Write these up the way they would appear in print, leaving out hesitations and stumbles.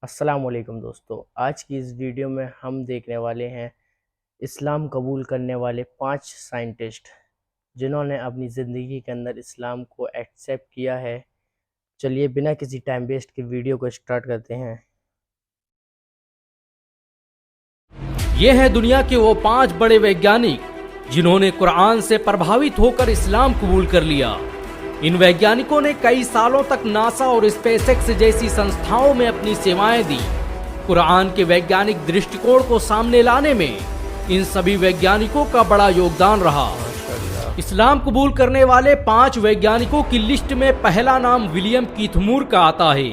अस्सलामुअलैकुम दोस्तों, आज की इस वीडियो में हम देखने वाले हैं इस्लाम कबूल करने वाले 5 साइंटिस्ट जिन्होंने अपनी ज़िंदगी के अंदर इस्लाम को एक्सेप्ट किया है। चलिए बिना किसी टाइम वेस्ट के वीडियो को स्टार्ट करते हैं। ये हैं दुनिया के वो 5 बड़े वैज्ञानिक जिन्होंने कुरान से प्रभावित होकर इस्लाम कबूल कर लिया। इन वैज्ञानिकों ने कई सालों तक नासा और स्पेसएक्स जैसी संस्थाओं में अपनी सेवाएं दी। कुरान के वैज्ञानिक दृष्टिकोण को सामने लाने में इन सभी वैज्ञानिकों का बड़ा योगदान रहा। इस्लाम कबूल करने वाले 5 वैज्ञानिकों की लिस्ट में पहला नाम विलियम कीथ मूर का आता है।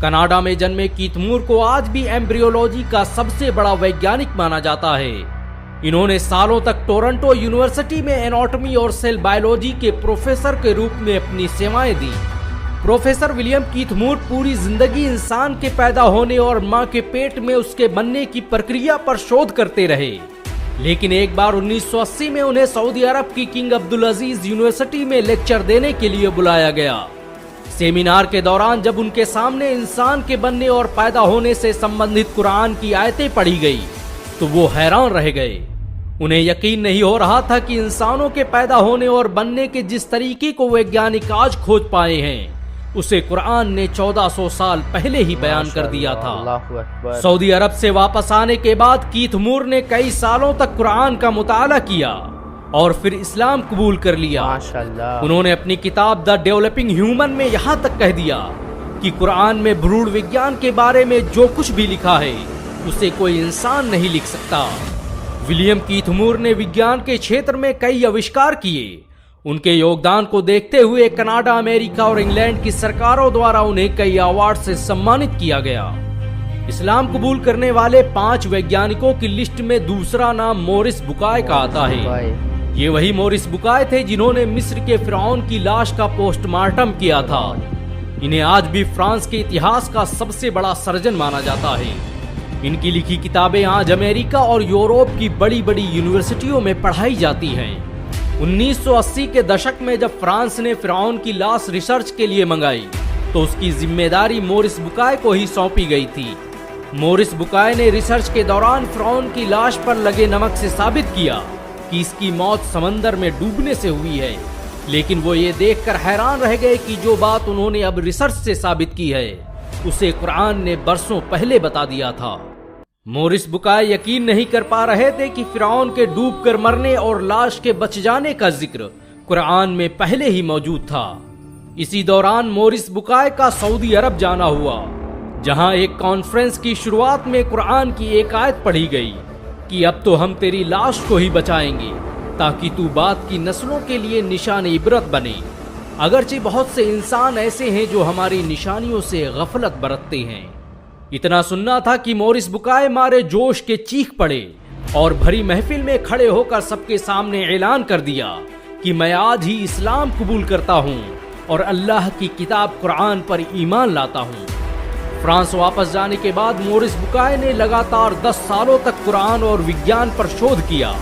कनाडा में जन्मे कीथ मूर को आज भी एम्ब्रियोलॉजी का सबसे बड़ा वैज्ञानिक माना जाता है। इन्होंने सालों तक टोरंटो यूनिवर्सिटी में एनाटॉमी और सेल बायोलॉजी के प्रोफेसर के रूप में अपनी सेवाएं दी। प्रोफेसर विलियम कीथ मूर पूरी जिंदगी इंसान के पैदा होने और मां के पेट में उसके बनने की प्रक्रिया पर शोध करते रहे, लेकिन एक बार 1980 में उन्हें सऊदी अरब की किंग अब्दुल अजीज यूनिवर्सिटी में लेक्चर देने के लिए बुलाया गया। सेमिनार के दौरान जब उनके सामने इंसान के बनने और पैदा होने से संबंधित कुरान की आयतें पढ़ी गई तो वो हैरान रह गए। उन्हें यकीन नहीं हो रहा था कि इंसानों के पैदा होने और बनने के जिस तरीके को वैज्ञानिक आज खोज पाए हैं उसे कुरान ने 1400 साल पहले ही बयान कर दिया था। सऊदी अरब से वापस आने के बाद कीथ मूर ने कई सालों तक कुरान का मुताला किया और फिर इस्लाम कबूल कर लिया। उन्होंने अपनी किताब द डेवलपिंग ह्यूमन में यहाँ तक कह दिया कि कुरान में भ्रूण विज्ञान के बारे में जो कुछ भी लिखा है उसे कोई इंसान नहीं लिख सकता। विलियम कीथ मूर ने विज्ञान के क्षेत्र में कई आविष्कार किए। उनके योगदान को देखते हुए कनाडा, अमेरिका और इंग्लैंड की सरकारों द्वारा उन्हें कई अवार्ड से सम्मानित किया गया। इस्लाम कबूल करने वाले 5 वैज्ञानिकों की लिस्ट में दूसरा नाम मोरिस बुकाय का आता है। ये वही मोरिस बुकाय थे जिन्होंने मिस्र के फिरौन की लाश का पोस्टमार्टम किया था। इन्हें आज भी फ्रांस के इतिहास का सबसे बड़ा सर्जन माना जाता है। इनकी लिखी किताबें आज अमेरिका और यूरोप की बड़ी बड़ी यूनिवर्सिटियों में पढ़ाई जाती हैं। 1980 के दशक में जब फ्रांस ने फिरौन की लाश रिसर्च के लिए मंगाई तो उसकी जिम्मेदारी मोरिस बुकाय को ही सौंपी गई थी। मोरिस बुकाय ने रिसर्च के दौरान फिरौन की लाश पर लगे नमक से साबित किया कि इसकी मौत समंदर में डूबने से हुई है, लेकिन वो ये देखकर हैरान रह गए कि जो बात उन्होंने अब रिसर्च से साबित की है उसे कुरान ने बरसों पहले बता दिया था। मोरिस बुकाय यकीन नहीं कर पा रहे थे कि फिरौन के डूबकर मरने और लाश के बच जाने का जिक्र कुरान में पहले ही मौजूद था। इसी दौरान मोरिस बुकाय का सऊदी अरब जाना हुआ, जहां एक कॉन्फ्रेंस की शुरुआत में कुरान की एक आयत पढ़ी गई कि अब तो हम तेरी लाश को ही बचाएंगे ताकि तू बाद की नस्लों के लिए निशान इबरत बने। अगरचे बहुत से इंसान ऐसे हैं जो हमारी निशानियों से गफलत बरतते हैं। इतना सुनना था कि मोरिस बुकाय मारे जोश के चीख पड़े और भरी महफिल में खड़े होकर सबके सामने ऐलान कर दिया कि मैं आज ही इस्लाम कबूल करता हूँ और अल्लाह की किताब कुरान पर ईमान लाता हूँ। फ्रांस वापस जाने के बाद मोरिस बुकाय ने लगातार 10 सालों तक कुरान और विज्ञान पर शोध किया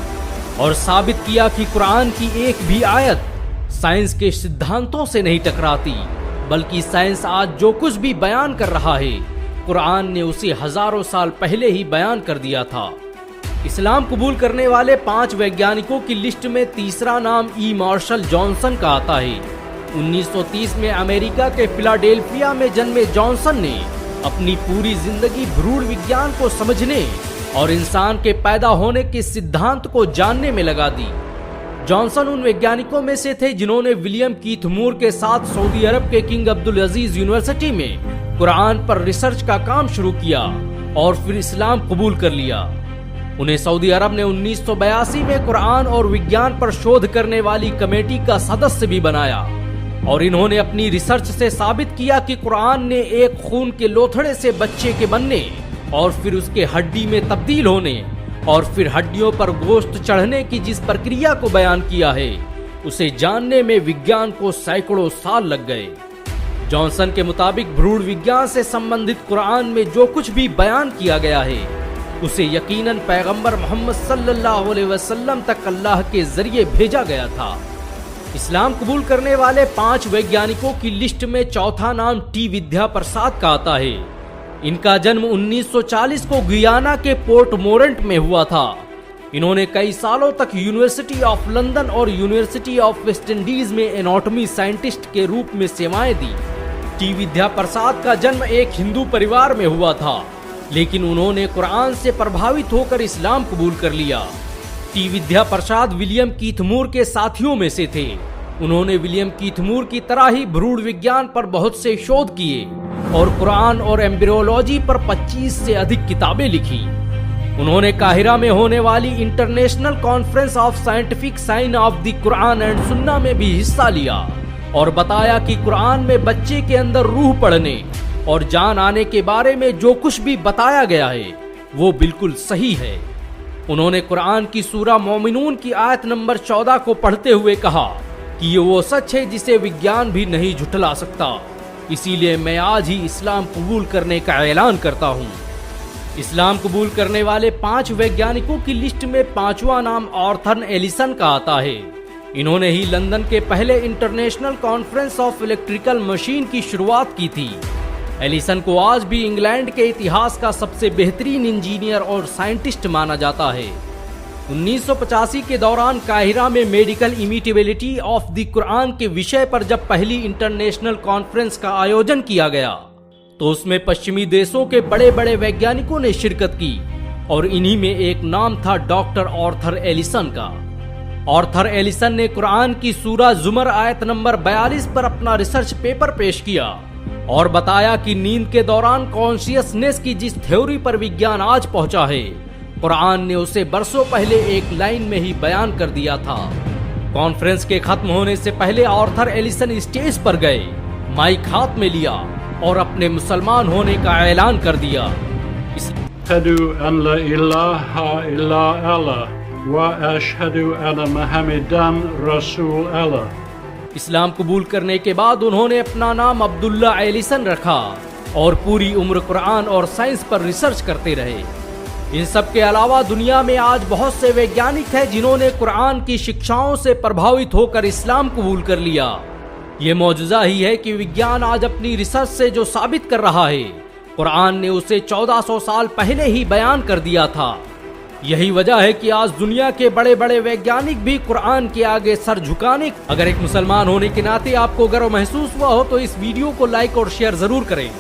और साबित किया कि कुरान की एक भी आयत साइंस के सिद्धांतों से नहीं टकराती, बल्कि साइंस आज जो कुछ भी बयान कर रहा है कुरान ने उसे हजारों साल पहले ही बयान कर दिया था। इस्लाम कबूल करने वाले 5 वैज्ञानिकों की लिस्ट में तीसरा नाम ई मार्शल जॉनसन का आता है। 1930 में अमेरिका के फिलाडेल्फिया में जन्मे जॉनसन ने अपनी पूरी जिंदगी भ्रूण विज्ञान को समझने और इंसान के पैदा होने के सिद्धांत को जानने में लगा दी। जॉनसन उन वैज्ञानिकों में से थे जिन्होंने विलियम कीथ मूर के साथ सऊदी अरब के किंग अब्दुल अजीज यूनिवर्सिटी में कुरान पर रिसर्च का काम शुरू किया और फिर इस्लाम कबूल कर लिया। उन्हें सऊदी अरब ने 1982 में कुरान और विज्ञान पर शोध करने वाली कमेटी का सदस्य भी बनाया और इन्होंने अपनी रिसर्च से साबित किया कि कुरान ने एक खून के लोथड़े से बच्चे के बनने और फिर उसके हड्डी में तब्दील होने और फिर हड्डियों पर गोश्त चढ़ने की जिस प्रक्रिया को बयान किया है उसे जानने में विज्ञान को सैकड़ों साल लग गए। जॉनसन के मुताबिक भ्रूण विज्ञान से संबंधित कुरान में जो कुछ भी बयान किया गया है उसे यकीनन पैगंबर मोहम्मद सल्लल्लाहु अलैहि वसल्लम तक अल्लाह के जरिए भेजा गया था। इस्लाम कबूल करने वाले 5 वैज्ञानिकों की लिस्ट में चौथा नाम टी विद्या प्रसाद का आता है। इनका जन्म 1940 को गुयाना के पोर्ट मोरेंट में हुआ था। इन्होंने कई सालों तक यूनिवर्सिटी ऑफ लंदन और यूनिवर्सिटी ऑफ वेस्ट इंडीज में एनाटॉमी साइंटिस्ट के रूप में सेवाएं दी। टी विद्या प्रसाद का जन्म एक हिंदू परिवार में हुआ था, लेकिन उन्होंने कुरान से प्रभावित होकर इस्लाम कबूल कर लिया। टी विद्या प्रसाद विलियम कीथमूर के साथियों में से थे। उन्होंने विलियम कीथमूर की तरह ही भ्रूण विज्ञान पर बहुत से शोध किए और कुरान और एम्ब्रियोलॉजी पर 25 से अधिक किताबें लिखी। उन्होंने काहिरा में होने वाली international conference of scientific sign of the Quran and Sunnah में भी हिस्सा लिया और बताया कि कुरान में बच्चे के अंदर रूह पढ़ने और जान आने के बारे में जो कुछ भी बताया गया है वो बिल्कुल सही है। उन्होंने कुरान की सूरा मोमिनून की आयत नंबर 14 को पढ़ते हुए कहा कि ये वो सच है जिसे विज्ञान भी नहीं झुठला सकता, इसीलिए मैं आज ही इस्लाम कबूल करने का ऐलान करता हूँ। इस्लाम कबूल करने वाले 5 वैज्ञानिकों की लिस्ट में 5वां नाम आर्थर एलिसन का आता है। इन्होंने ही लंदन के पहले international conference of electrical machine की शुरुआत की थी। एलिसन को आज भी इंग्लैंड के इतिहास का सबसे बेहतरीन इंजीनियर और साइंटिस्ट माना जाता है। 1985 के दौरान काहिरा में मेडिकल इमिटेबिलिटी ऑफ द कुरान के विषय पर जब पहली इंटरनेशनल कॉन्फ्रेंस का आयोजन किया गया तो उसमें पश्चिमी देशों के बड़े बड़े वैज्ञानिकों ने शिरकत की और इन्हीं में एक नाम था डॉक्टर आर्थर एलिसन का। आर्थर एलिसन ने कुरान की सूरा जुमर आयत नंबर 42 पर अपना रिसर्च पेपर पेश किया और बताया कि नींद के दौरान कॉन्शियसनेस की जिस थ्योरी पर विज्ञान आज पहुंचा है, कुरान ने उसे बरसों पहले एक लाइन में ही बयान कर दिया था। कॉन्फ्रेंस के खत्म होने से पहले आर्थर एलिसन स्टेज पर गए, माइक हाथ में लिया और अपने मुसलमान होने का ऐलान कर दिया। अशहदु अन ला इलाहा इल्ला अल्लाह व अशहदु अन्न मुहम्मदन रसूल अल्लाह। इस्लाम कबूल करने के बाद उन्होंने अपना नाम अब्दुल्ला एलिसन रखा और पूरी उम्र कुरान और साइंस पर रिसर्च करते रहे। इन सब के अलावा दुनिया में आज बहुत से वैज्ञानिक हैं जिन्होंने कुरान की शिक्षाओं से प्रभावित होकर इस्लाम कबूल कर लिया। ये मौजूदा ही है कि विज्ञान आज अपनी रिसर्च से जो साबित कर रहा है, कुरान ने उसे 1400 साल पहले ही बयान कर दिया था। यही वजह है कि आज दुनिया के बड़े बड़े वैज्ञानिक भी कुरान के आगे सर झुकाने। अगर एक मुसलमान होने के नाते आपको गर्व महसूस हुआ हो तो इस वीडियो को लाइक और शेयर जरूर करें।